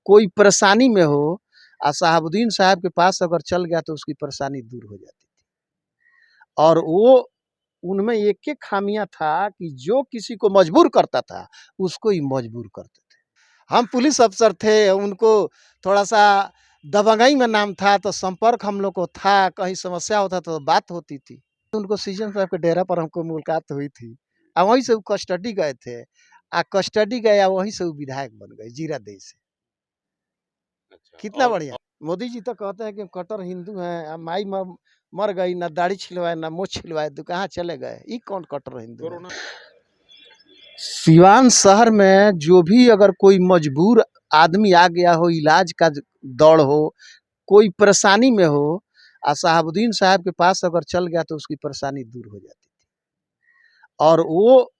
कोई परेशानी में हो और शहाबुद्दीन साहब के पास अगर चल गया तो उसकी परेशानी दूर हो जाती थी। और वो उनमें एक एक खामियां था कि जो किसी को मजबूर करता था उसको ही मजबूर करते थे। हम पुलिस अफसर थे, उनको थोड़ा सा दबंगई में नाम था तो संपर्क हम लोग को था, कहीं समस्या होता तो बात होती थी। उनको सीजन साहब के डेरा पर हमको मुलाकात हुई थी और वहीं से वो कस्टडी गए थे, आ कस्टडी गए वहीं से वो विधायक बन गए जीरादेई से। अच्छा। कितना बढ़िया। मोदी जी तो कहते हैं कि कट्टर हिंदू हैं, माई मर गई, ना दाढ़ी छिलवाए ना मुँह छिलवाए, तो कहाँ चले गए? ये कौन कट्टर हिंदू है? सिवान शहर में जो भी अगर कोई मजबूर आदमी आ गया हो, इलाज का दौड़ हो, कोई परेशानी में हो और शहाबुद्दीन साहब के पास अगर चल गया तो उसकी परेशानी दूर हो जाती थी। और वो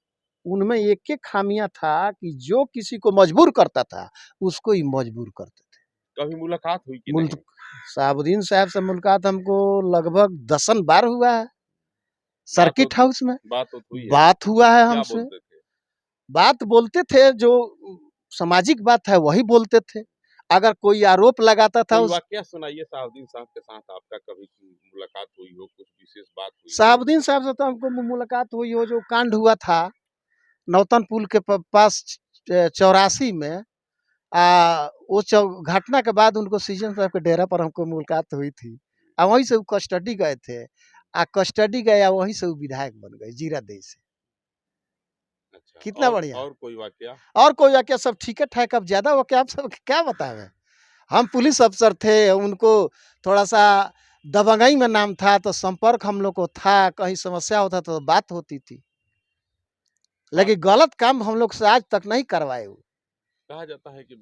उनमें एक एक खामियां था कि जो किसी को मजबूर करता था उसको ही मजबूर करते थे। कभी मुलाकात हुई कि नहीं? शहाबुद्दीन साहब से मुलाकात हमको लगभग 10 बार हुआ है सर्किट हाउस में। बात हुई है? बात हुआ है क्या हमसे। बोलते थे? बात बोलते थे, जो सामाजिक बात है वही बोलते थे। अगर कोई आरोप लगाता था कोई वाकया सुनाइए शहाबुद्दीन साहब के साथ आपका, कभी मुलाकात हुई हो, कुछ विशेष बात हुई हो? शहाबुद्दीन साहब से तो हमको मुलाकात हुई हो, जो कांड हुआ था नौतन पुल के पास 84 में। वो घटना के बाद उनको सीजन साहब के डेरा पर हमको मुलाकात हुई थी और वहीं से वो कस्टडी गए थे। कस्टडी गए वहीं से वो विधायक बन गए जीरादेई से। अच्छा। कितना बढ़िया। और कोई वाकया? और कोई वाकया सब ठीक ठाक। अब ज्यादा वाकया आप सब क्या बतावे। हम पुलिस अफसर थे, उनको थोड़ा सा दबंगई में नाम था तो संपर्क हम लोग को था, कहीं समस्या होता तो बात होती थी। लेकिन गलत काम हम लोग से आज तक नहीं करवाए। कहा जाता है कि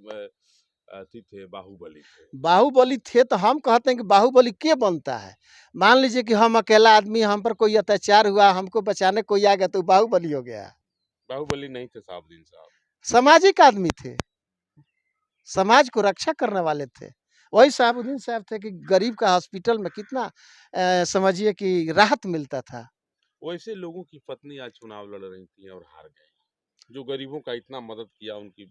अति थे, बाहुबली थे। बाहुबली थे तो हम कहते हैं कि बाहुबली के बनता है? मान लीजिए कि हम अकेला आदमी, हम पर कोई अत्याचार हुआ, हमको बचाने कोई आ गया तो बाहुबली हो गया। बाहुबली नहीं थे शहाबुद्दीन साहब, सामाजिक आदमी थे, समाज को रक्षा करने वाले थे। वही शहाबुद्दीन साहब थे कि गरीब का हॉस्पिटल में कितना समझिए कि राहत मिलता था। वैसे लोगों की पत्नी आज चुनाव लड़ रही थी और हार गई। जो गरीबों का इतना मदद किया, उनकी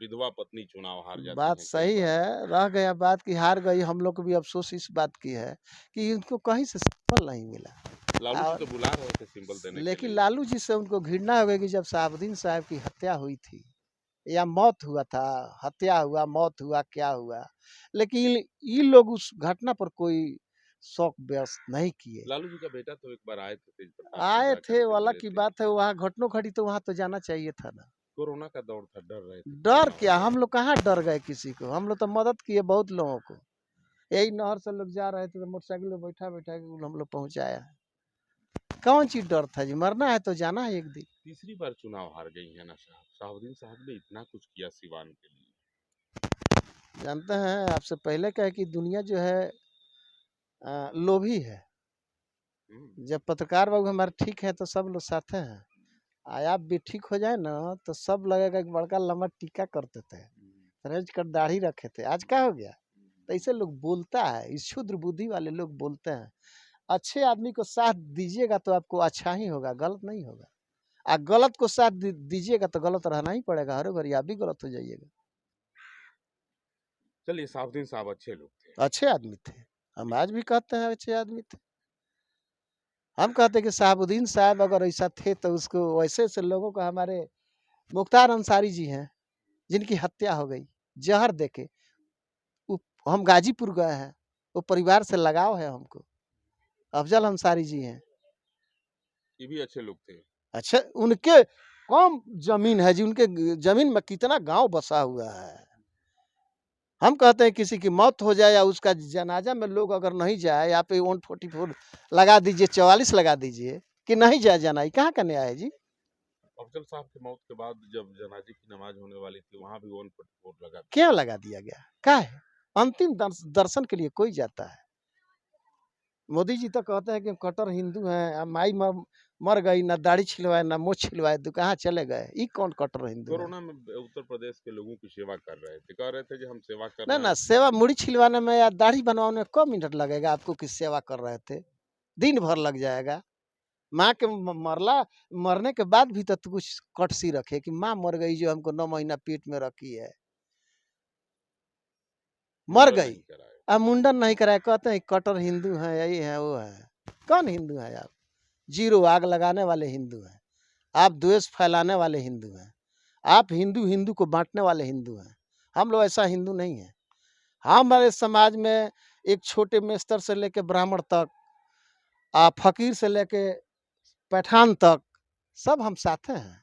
विधवा पत्नी चुनाव हार जाती बात है। सही है, रह गया बात की हार गई। हम लोग को भी अफसोस इस बात की है कि उनको कहीं से सफल नहीं मिला। लालू जी तो बुला रहे थे सिंबल देने के लेकिन लिए। लालू जी से उनको घृणा हो गई कि जब शहाबुद्दीन साहब की हत्या हुई थी या मौत हुआ था, हत्या हुआ, मौत हुआ, क्या हुआ, लेकिन ये लोग उस घटना पर कोई शौक व्यस्त नहीं किए। लालू जी का बेटा तो एक बार आए थे तेज प्रताप से आए जाकर थे, के वाला मिले की थे। बात है, वहाँ घटनों घटी तो वहाँ तो जाना चाहिए था ना। कोरोना का दौर था, डर रहे थे। डर क्या, हम लोग कहाँ डर गए किसी को। हम लोग तो मदद किए बहुत लोगों को। यही नहर से लोग जा रहे थे तो मोटरसाइकिल में बैठा बैठा के हम लोग पहुंचाया। कौन चीज डर था जी, मरना है तो जाना है एक दिन। तीसरी बार चुनाव हार गई है ना साहब। शहाबुद्दीन साहब ने इतना कुछ किया सिवान के लिए। जानते हैं, आपसे पहले क्या है कि दुनिया जो है लोभी है। जब पत्रकार बाबू हमारे ठीक है तो सब लोग साथ हैं, आप भी ठीक हो जाए ना तो सब लगेगा कि बड़का लंबा टीका करते थे, रज कर दाढ़ी रखे थे, आज क्या हो गया। तो ऐसे लोग बोलता है, इस क्षुद्र बुद्धि वाले लोग बोलते हैं। अच्छे आदमी को साथ दीजिएगा तो आपको अच्छा ही होगा, गलत नहीं होगा। गलत को साथ दीजिएगा तो गलत रहना ही पड़ेगा, हर बार आप भी गलत हो जाइएगा। चलिए, शहाबुद्दीन साहब अच्छे लोग थे, अच्छे आदमी थे। हम आज भी कहते हैं अच्छे आदमी थे। हम कहते हैं कि शहाबुद्दीन साहब अगर ऐसा थे तो उसको वैसे ऐसे लोगों को, हमारे मुख्तार अंसारी जी हैं जिनकी हत्या हो गई जहर देके। हम गाजीपुर गए हैं, वो परिवार से लगाव है हमको। अफजल अंसारी जी हैं, ये भी अच्छे लोग थे। अच्छा उनके कम जमीन है जी, उनके जमीन में कितना गांव बसा हुआ है। हम कहते हैं किसी की मौत हो जाए या उसका जनाजा में लोग अगर नहीं जाए, यहाँ पे 144 लगा दीजिए, 44 लगा दीजिए कि नहीं जाए जाना, कहाँ का न्याय है जी। अफजल साहब की मौत के बाद जब जनाजे की नमाज होने वाली थी, वहां भी 144 लगा दिया। क्यों लगा दिया गया, क्या है? अंतिम दर्शन के लिए कोई जाता है। मोदी जी तो कहते हैं कि कट्टर हिंदू हैं, माई मर गई, ना दाढ़ी छिलवाए ना मुँह छिलवाए, तो कहाँ चले गए? ये कौन कट्टर हिंदू है? कोरोना में उत्तर प्रदेश के लोगों की सेवा कर रहे थे, कह रहे थे कि हम सेवा कर ना रहे ना, हैं। सेवा मुड़ी छिलवाने में या दाढ़ी बनवाने में कम मिनट लगेगा आपको कि सेवा कर रहे थे? दिन भर लग जाएगा। माँ के मरने के बाद भी तो कुछ कटसी रखे कि माँ मर गई जो हमको 9 महीना पेट में रखी है। मर मुंडन गई, नहीं कराए। अब मुंडन नहीं कराए, कहते हैं कट्टर हिंदू हैं, यही है वो है। कौन हिंदू है आप? जीरो आग लगाने वाले हिंदू हैं, आप द्वेष फैलाने वाले हिंदू हैं, आप हिंदू हिंदू को बांटने वाले हिंदू हैं। हम लोग ऐसा हिंदू नहीं है। हमारे समाज में एक छोटे मेस्तर से लेके ब्राह्मण तक, फकीर से लेके पठान तक, सब हम साथ हैं,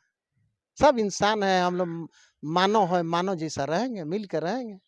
सब इंसान है, हम लोग मानव है, मानव जैसा रहेंगे, मिल कर रहेंगे।